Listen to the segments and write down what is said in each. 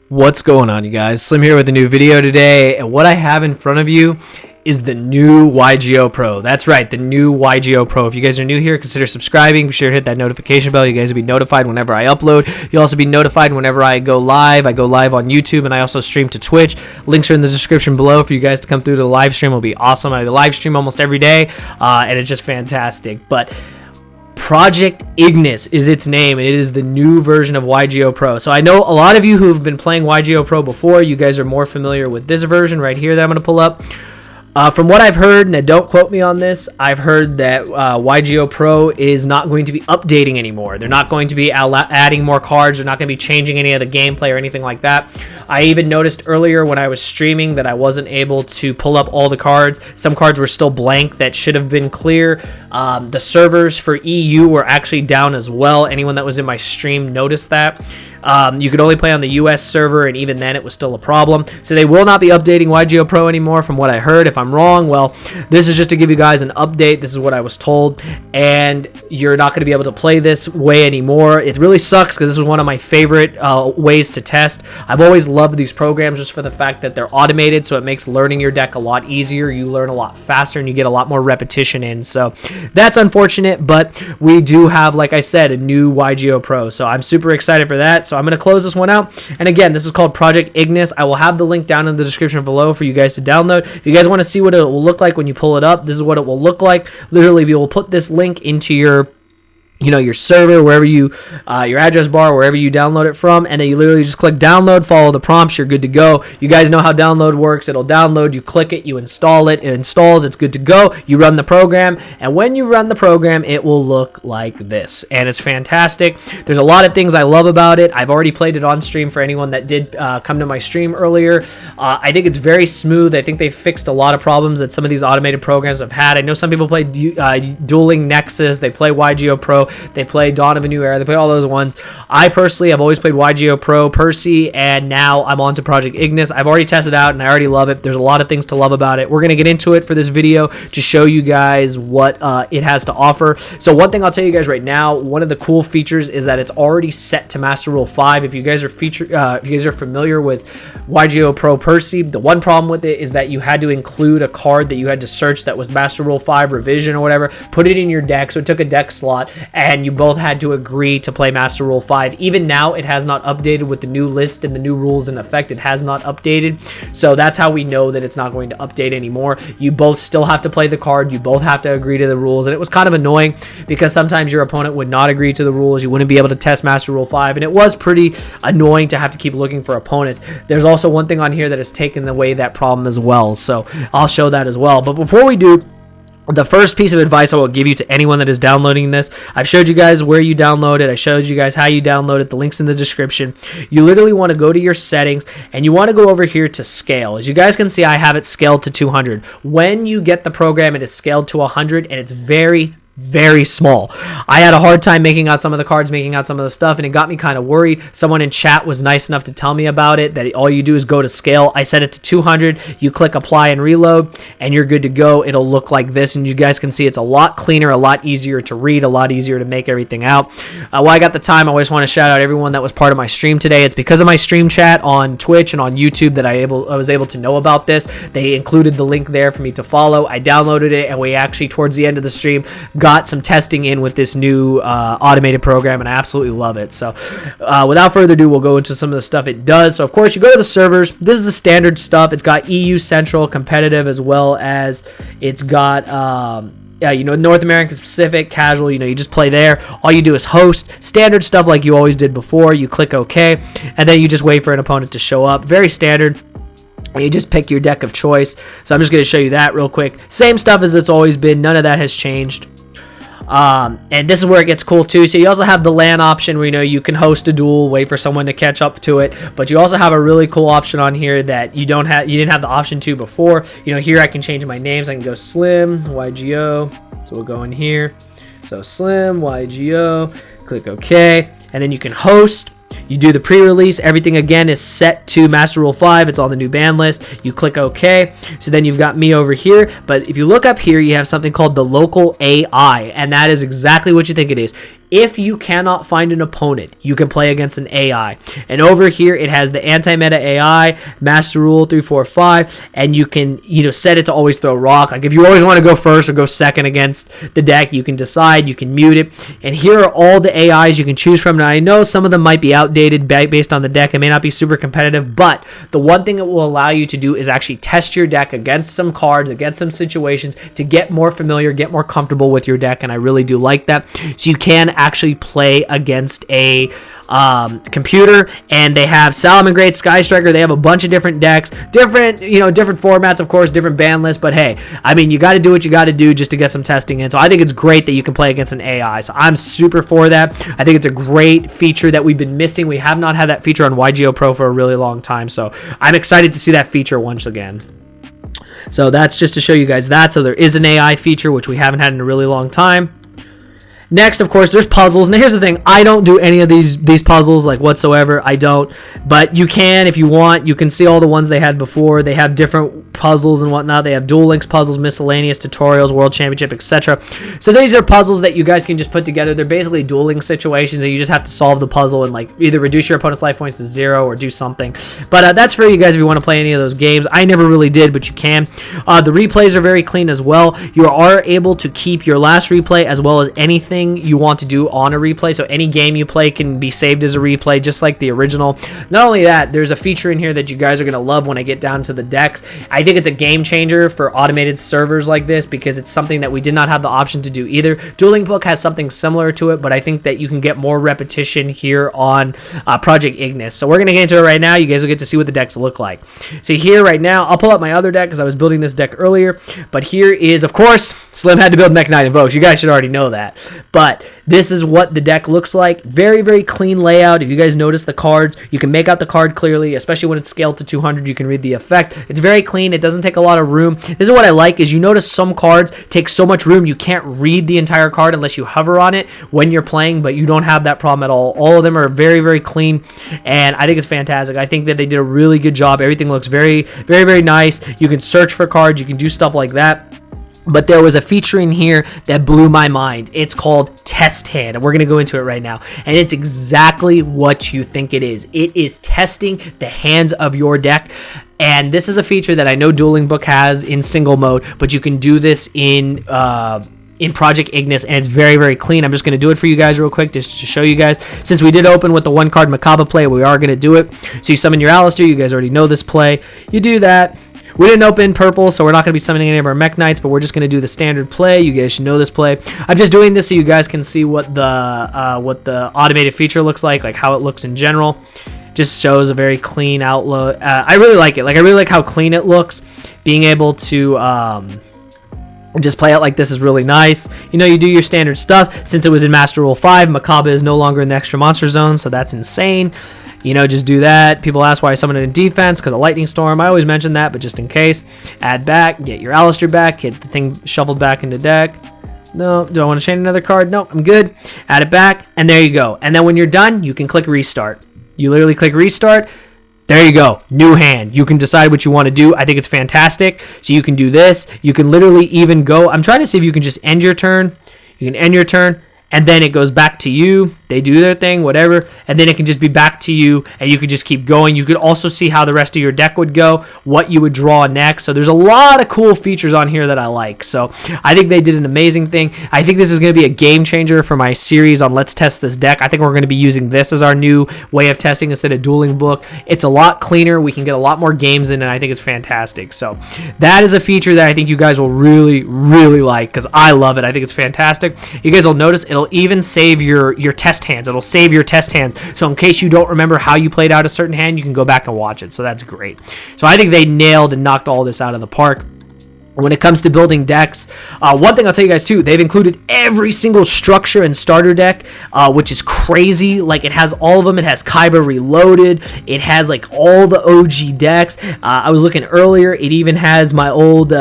What's going on, you guys? Slim here with a new video today, and what I have in front of you is the new YGOPro. That's right, the new YGOPro. If you guys are new here, consider subscribing. Be sure to hit that notification bell. You guys will be notified whenever I upload. You'll also be notified whenever I go live. I go live on YouTube, and I also stream to Twitch. Links are in the description below for you guys to come through to the live stream. It'll be awesome. I live stream almost every day, and it's just fantastic. But Project IGNIS is its name, and it is the new version of YGOPro. So I know a lot of you who have been playing YGOPro before, you guys are more familiar with this version right here that I'm going to pull up. From what I've heard, and don't quote me on this, I've heard that YGOPro is not going to be updating anymore. They're not going to be adding more cards. They're not going to be changing any of the gameplay or anything like that. I even noticed earlier when I was streaming that I wasn't able to pull up all the cards. Some cards were still blank that should have been clear. The servers for EU were actually down as well. Anyone that was in my stream noticed that. You could only play on the US server, and even then it was still a problem. So they will not be updating YGOPro anymore from what I heard. If I'm wrong, well, this is just to give you guys an update. This is what I was told, and you're not going to be able to play this way anymore. It really sucks because this is one of my favorite ways to test. I've always loved these programs just for the fact that they're automated, so it makes learning your deck a lot easier. You learn a lot faster, and you get a lot more repetition in. So that's unfortunate, but we do have, like I said, a new YGOPro, so I'm super excited for that. So I'm going to close this one out. And again, this is called Project IGNIS. I will have the link down in the description below for you guys to download. If you guys want to see what it will look like when you pull it up, this is what it will look like. Literally, we will put this link into your server, wherever you, your address bar, wherever you download it from, and then you literally just click download, follow the prompts, you're good to go. You guys know how download works. It'll download, you click it, you install it, it installs, it's good to go. You run the program, and when you run the program, it will look like this, and it's fantastic. There's a lot of things I love about it. I've already played it on stream for anyone that did come to my stream earlier. I think it's very smooth. I think they fixed a lot of problems that some of these automated programs have had. I know some people play Dueling Nexus, they play YGOPro, they play Dawn of a New Era, they play all those ones. I personally have always played YGOPro, Percy, and now I'm on to Project IGNIS. I've already tested out, and I already love it. There's a lot of things to love about it. We're going to get into it for this video to show you guys what it has to offer. So one thing I'll tell you guys right now, one of the cool features is that it's already set to Master Rule 5. If you guys are familiar with YGOPro Percy, the one problem with it is that you had to include a card that you had to search that was Master Rule 5 revision or whatever, put it in your deck, so it took a deck slot, and you both had to agree to play Master Rule 5. Even now, it has not updated with the new list and the new rules in effect. It has not updated, so that's how we know that it's not going to update anymore. You both still have to play the card. You both have to agree to the rules, and it was kind of annoying because sometimes your opponent would not agree to the rules. You wouldn't be able to test Master Rule 5, and it was pretty annoying to have to keep looking for opponents. There's also one thing on here that has taken away that problem as well, so I'll show that as well. But before we do, the first piece of advice I will give you to anyone that is downloading this, I've showed you guys where you download it. I showed you guys how you download it. The link's in the description. You literally want to go to your settings, and you want to go over here to scale. As you guys can see, I have it scaled to 200. When you get the program, it is scaled to 100, and it's very small. I had a hard time making out some of the cards, making out some of the stuff, and it got me kind of worried. Someone in chat was nice enough to tell me about it, that all you do is go to scale. I set it to 200. You click apply and reload, and you're good to go. It'll look like this, and you guys can see it's a lot cleaner, a lot easier to read, a lot easier to make everything out. While I got the time, I always want to shout out everyone that was part of my stream today. It's because of my stream chat on Twitch and on YouTube that I was able to know about this. They included the link there for me to follow. I downloaded it, and we actually, towards the end of the stream, got some testing in with this new automated program, and I absolutely love it. So without further ado, we'll go into some of the stuff it does. So of course, you go to the servers. This is the standard stuff. It's got EU Central, competitive, as well as it's got North American, Pacific, casual. You just play there. All you do is host, standard stuff like you always did before. You click OK, and then you just wait for an opponent to show up. Very standard. You just pick your deck of choice. So I'm just going to show you that real quick. Same stuff as it's always been. None of that has changed. And this is where it gets cool too. So you also have the LAN option where you can host a duel, wait for someone to catch up to it, but you also have a really cool option on here that you didn't have the option to before. Here I can change my names. I can go Slim YGO, so we'll go in here, so Slim YGO, click OK, and then you can host. You do the pre-release. Everything again is set to Master Rule 5. It's on the new ban list. You click OK. So then you've got me over here. But if you look up here, you have something called the local AI, and that is exactly what you think it is. If you cannot find an opponent, you can play against an AI. And over here, it has the anti-meta AI, master rule 345, and you can, set it to always throw rock. Like if you always want to go first or go second against the deck, you can decide, you can mute it. And here are all the AIs you can choose from. Now, I know some of them might be outdated based on the deck. It may not be super competitive, but the one thing it will allow you to do is actually test your deck against some cards, against some situations to get more familiar, get more comfortable with your deck, and I really do like that. So you can actually play against a computer, and they have Salamangreat, Sky Striker. They have a bunch of different decks, different formats, of course, different ban lists, but hey, I mean, you got to do what you got to do just to get some testing in. So I think it's great that you can play against an AI. So I'm super for that. I think it's a great feature that we've been missing. We have not had that feature on YGOPro for a really long time, so I'm excited to see that feature once again. So that's just to show you guys that. So there is an AI feature, which we haven't had in a really long time. Next, of course, there's puzzles. Now, here's the thing. I don't do any of these puzzles, like, whatsoever. I don't. But you can, if you want. You can see all the ones they had before. They have different puzzles and whatnot. They have Duel Links puzzles, miscellaneous tutorials, World Championship, etc. So these are puzzles that you guys can just put together. They're basically Duel Links situations, and you just have to solve the puzzle and, like, either reduce your opponent's life points to 0 or do something. But that's for you guys if you want to play any of those games. I never really did, but you can. The replays are very clean as well. You are able to keep your last replay as well as anything you want to do on a replay. So any game you play can be saved as a replay, just like the original. Not only that, there's a feature in here that you guys are going to love when I get down to the decks. I think it's a game changer for automated servers like this because it's something that we did not have the option to do either. Dueling Book has something similar to it, but I think that you can get more repetition here on Project IGNIS. So we're going to get into it right now. You guys will get to see what the decks look like. So here right now, I'll pull up my other deck because I was building this deck earlier, but here is, of course, Slim had to build Mech Knight Invokes. You guys should already know that. But this is what the deck looks like. Very, very clean layout. If you guys notice the cards, you can make out the card clearly, especially when it's scaled to 200. You can read the effect. It's very clean. It doesn't take a lot of room. This is what I like, is you notice some cards take so much room you can't read the entire card unless you hover on it when you're playing, but you don't have that problem at all. All of them are very, very clean, and I think it's fantastic. I think that they did a really good job. Everything looks very, very, very nice. You can search for cards. You can do stuff like that. But there was a feature in here that blew my mind. It's called Test Hand, and we're going to go into it right now. And it's exactly what you think it is. It is testing the hands of your deck. And this is a feature that I know Dueling Book has in single mode, but you can do this in Project IGNIS, and it's very, very clean. I'm just going to do it for you guys real quick just to show you guys. Since we did open with the one card Macabre play, we are going to do it. So you summon your Alistair. You guys already know this play. You do that. We didn't open purple, so we're not going to be summoning any of our Mech Knights, but we're just going to do the standard play. You guys should know this play. I'm just doing this so you guys can see what the automated feature looks like how it looks in general. Just shows a very clean outlook. I really like it. I really like how clean it looks. Being able to just play out like this is really nice. You do your standard stuff. Since it was in Master Rule 5, Macabre is no longer in the extra monster zone, so that's insane. Just do that. People ask why I summoned it in defense because of Lightning Storm. I always mention that, but just in case. Add back, get your Alistair back, get the thing shuffled back into deck. No, do I want to chain another card? No, I'm good. Add it back, and there you go. And then when you're done, you can click Restart. You literally click Restart. There you go. New hand. You can decide what you want to do. I think it's fantastic. So you can do this. You can literally even go. I'm trying to see if you can just end your turn. You can end your turn, and then it goes back to you. They do their thing, whatever, and then it can just be back to you, and you could just keep going. You could also see how the rest of your deck would go, what you would draw next. So there's a lot of cool features on here that I like. So I think they did an amazing thing. I think this is going to be a game changer for my series on Let's Test This Deck. I think we're going to be using this as our new way of testing instead of Dueling Book. It's a lot cleaner. We can get a lot more games in, and I think it's fantastic. So that is a feature that I think you guys will really, really like because I love it. I think it's fantastic. You guys will notice it'll even save your test hands. It'll save your test hands. So in case you don't remember how you played out a certain hand, you can go back and watch it. So that's great. So I think they nailed and knocked all this out of the park. When it comes to building decks, one thing I'll tell you guys too, they've included every single structure and starter deck, which is crazy. It has all of them. It has Kaiba Reloaded. It has all the OG decks. I was looking earlier. It even has my old,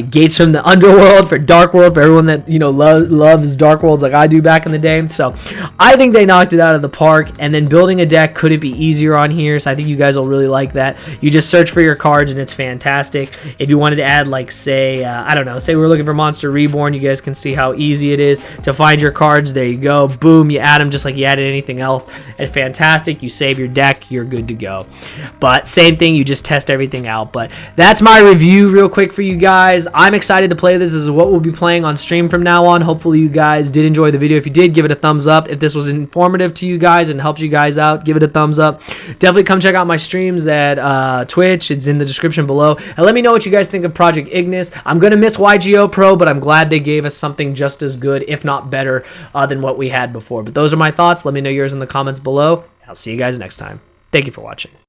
gates from the underworld for Dark World, for everyone that, you know, loves Dark Worlds like I do back in the day. So I think they knocked it out of the park. And then building a deck couldn't be easier on here, so I think you guys will really like that. You just search for your cards and it's fantastic. If you wanted to add, like, say, I don't know, say we're looking for Monster Reborn, you guys can see how easy it is to find your cards. There you go, boom, you add them just like you added anything else. It's fantastic. You save your deck, you're good to go. But same thing, you just test everything out. But that's my review real quick for you guys. I'm excited to play this. This is what we'll be playing on stream from now on. Hopefully you guys did enjoy the video. If you did, give it a thumbs up. If this was informative to you guys and helped you guys out, give it a thumbs up. Definitely come check out my streams at Twitch. It's in the description below. And let me know what you guys think of Project IGNIS. I'm going to miss YGOPro, but I'm glad they gave us something just as good, if not better, than what we had before. But those are my thoughts. Let me know yours in the comments below. I'll see you guys next time. Thank you for watching.